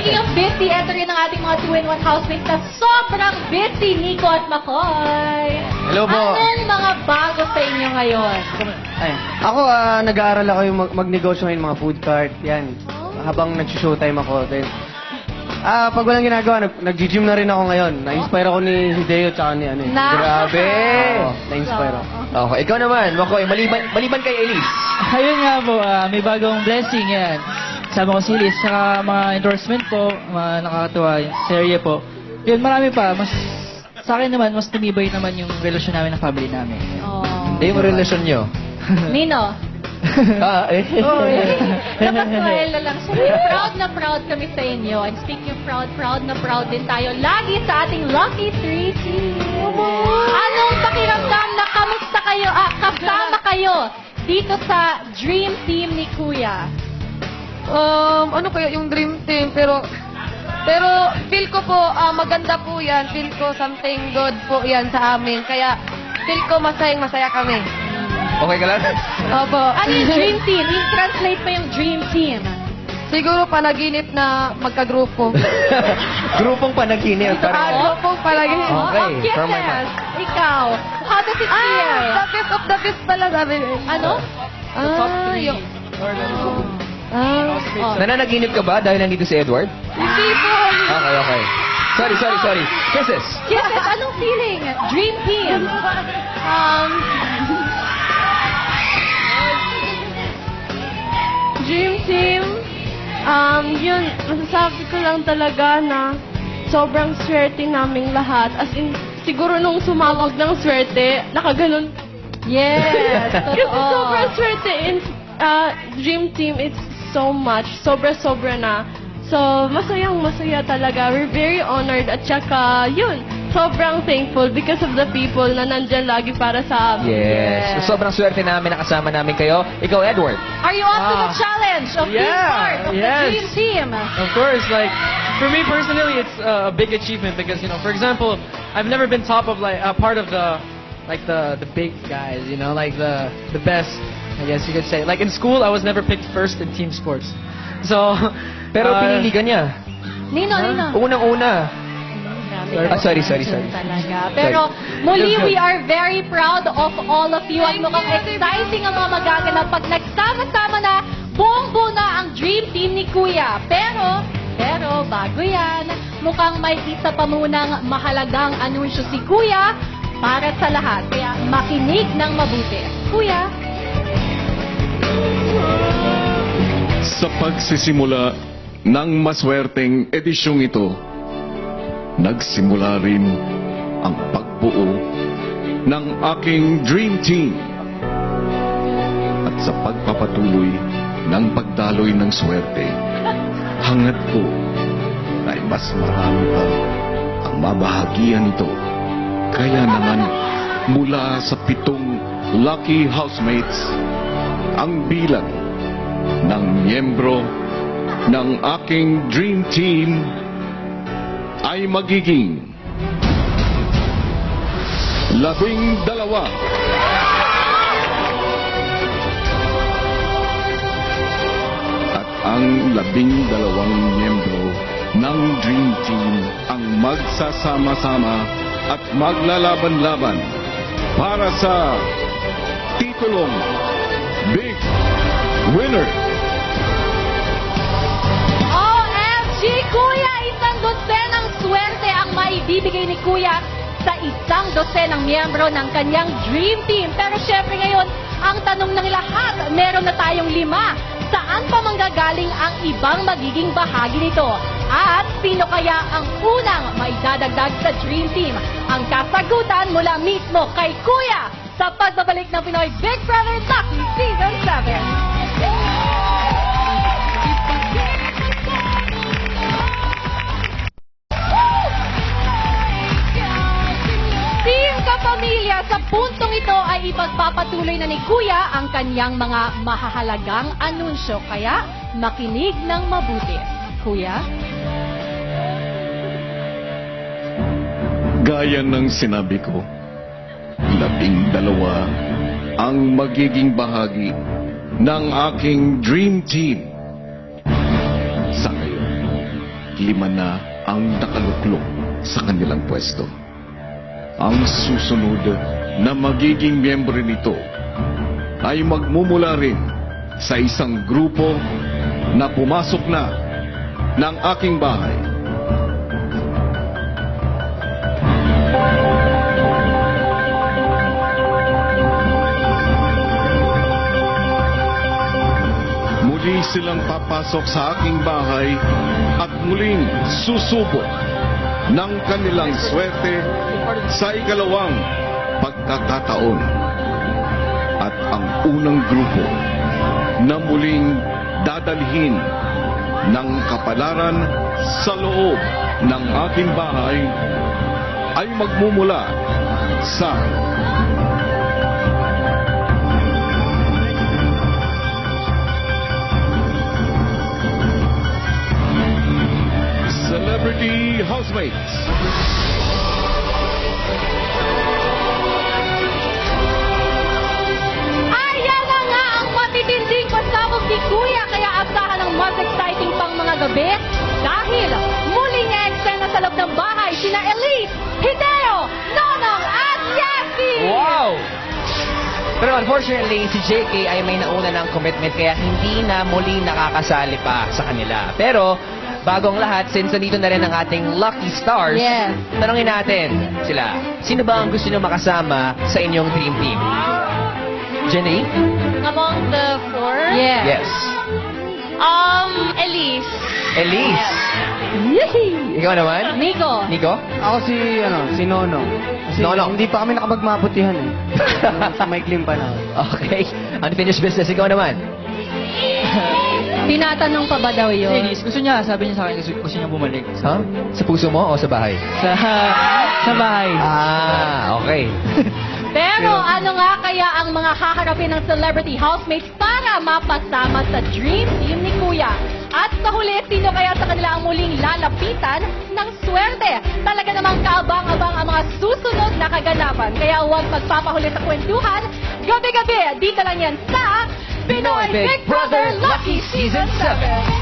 Speaking of busy, eto rin ang ating mga 2-in-1 housemates na sobrang busy, Nico at Makoy. Hello po. Anong mga bago sa inyo ngayon? Ay, ako, nag-aaral ako yung magnegosyo ngayon, mga food cart, yan. Habang nag-showtime ako. Then, pag walang ginagawa, nag-gym na rin ako ngayon. Na-inspire ako ni Hideo tsaka ni ano. Grabe! Na-inspire ako. Okay, ikaw naman, Makoy, maliban kay Elise. Ayun nga po, may bagong blessing yan. Sama ko si Liz, saka mga endorsement po, mga nakakatuwa yung serye po. Yun, marami pa. Sa akin naman, mas tumibay naman yung relasyon namin ng family namin. Oh. Hindi yung relasyon nyo. Nino? Oh, Napasuel na lang. Proud na proud kami sa inyo. And speaking of proud na proud din tayo lagi sa ating Lucky 3 team. Anong pakiramdam na kamusta kayo, kasama kayo dito sa Dream Team ni Kuya? Ano kaya yung dream team? Pero feel ko po maganda po yan. Feel ko something good po yan sa amin. Kaya feel ko masaya kami. Okay ka lang? Opo. Ano yung Dream Team? I-translate pa yung Dream Team. Siguro panaginip na magkagrupo. Grupong panaginip. Grupong panaginip. Okay, Yes, from my mouth. ikaw. How does it feel? The best of the best pala sabi. Ano? Top 3. Yung... Nananaginip ka ba dahil nandito si Edward? Hindi po. Okay. Sorry. Kisses. Yes, anong feeling? Dream Team. Dream team. Yun, masasabi ko lang talaga na sobrang swerte naming lahat. As in, siguro nung sumabog ng swerte, nakaganon. Yes, Kasi totoo. sobrang swerte in Dream Team. It's so much. Sobra-sobra na. So, masaya talaga. We're very honored. At saka, yun, sobrang thankful because of the people na nandyan lagi para sa amin. Yes. So, sobrang swerte namin nakasama namin kayo. Ikaw, Edward. Are you up to the challenge of being part of the Dream Team? Of course, like, for me personally, it's a big achievement because, you know, for example, I've never been top of, like, part of the big guys, you know, like the best, I guess you could say. Like, in school, I was never picked first in team sports. So, Pero pinili ka niya. Nino. Unang-una. Sorry. Talaga. Pero muli, we are very proud of all of you. At mukhang exciting ang mga magaganap pag nagsama-sama na, buong-buo na ang Dream Team ni Kuya. Pero, bago yan, mukhang may isa pa munang mahalagang anunsyo si Kuya para sa lahat. Kaya makinig ng mabuti. Kuya? Sa pagsisimula ng maswerteng edisyong ito, nagsimula rin ang pagbuo ng aking Dream Team. At sa pagpapatuloy ng pagdaloy ng swerte, hangad ko ay mas marami pa ang mabahagian nito. Kaya naman, mula sa 7 lucky housemates, ang bilang ng miyembro ng aking Dream Team ay magiging 12. At ang 12 miyembro ng Dream Team ang magsasama-sama at maglalaban-laban para sa titulong Big Winner. OMG, Kuya! 100 ang swerte ang maibibigay ni Kuya sa 100 ng miyembro ng kanyang Dream Team. Pero syempre ngayon, ang tanong ng lahat, meron na tayong 5. Saan pa manggagaling ang ibang magiging bahagi nito? At sino kaya ang unang maidadagdag sa Dream Team? Ang kasagutan mula mismo kay Kuya sa pagbabalik ng Pinoy Big Brother Lucky Season 7. Kapamilya, sa puntong ito ay ipagpapatuloy na ni Kuya ang kanyang mga mahahalagang anunsyo. Kaya, makinig ng mabuti. Kuya? Gaya ng sinabi ko, 12 ang magiging bahagi ng aking Dream Team. Sa ngayon, lima na ang nakaluklok sa kanilang pwesto. Ang susunod na magiging miyembro nito ay magmumula rin sa isang grupo na pumasok na ng aking bahay. Muli silang papasok sa aking bahay at muling susubok ng kanilang swerte sa ikalawang pagkakataon. At ang unang grupo na muling dadalhin ng kapalaran sa loob ng aking bahay ay magmumula sa Celebrity Housemates. Ayan na nga ang matitinding pasabog ni Kuya, kaya asahan ng mas exciting pang mga gabi dahil muling eksena sa loob ng bahay sina Elise, Hideo, Nonong at Yassi! Wow! Pero unfortunately, si JK ay may nauna ng commitment kaya hindi na muli nakakasali pa sa kanila. Pero, bagong lahat, since nandito na rin ang ating Lucky Stars, Yes. tanongin natin sila, sino ba ang gusto nyo makasama sa inyong dream team? Jenny? Among the four? Yes. Yes. Elise. Elise? Yee! Ikaw naman? Nico. Nico? Ako si Nonong. Kasi Nonong. hindi pa kami nakapagmabutihan eh. May claim pa na. Okay. Unfinished business. Ikaw naman? Tinatanong pa ba daw Si yun? Elise, gusto niya, sabi niya sa akin, gusto niya bumalik. Ha? Sa puso mo o sa bahay? Sa bahay. Ah, okay. Pero ano nga kaya ang mga haharapin ng celebrity housemates para mapasama sa dream team ni Kuya? At sa huli, sino kaya sa kanila ang muling lalapitan ng swerte? Talaga namang kaabang-abang ang mga susunod na kaganapan. Kaya huwag magpapahuli sa kwentuhan. Gabi-gabi, dito lang yan sa Pinoy Big Brother Lucky Season 7.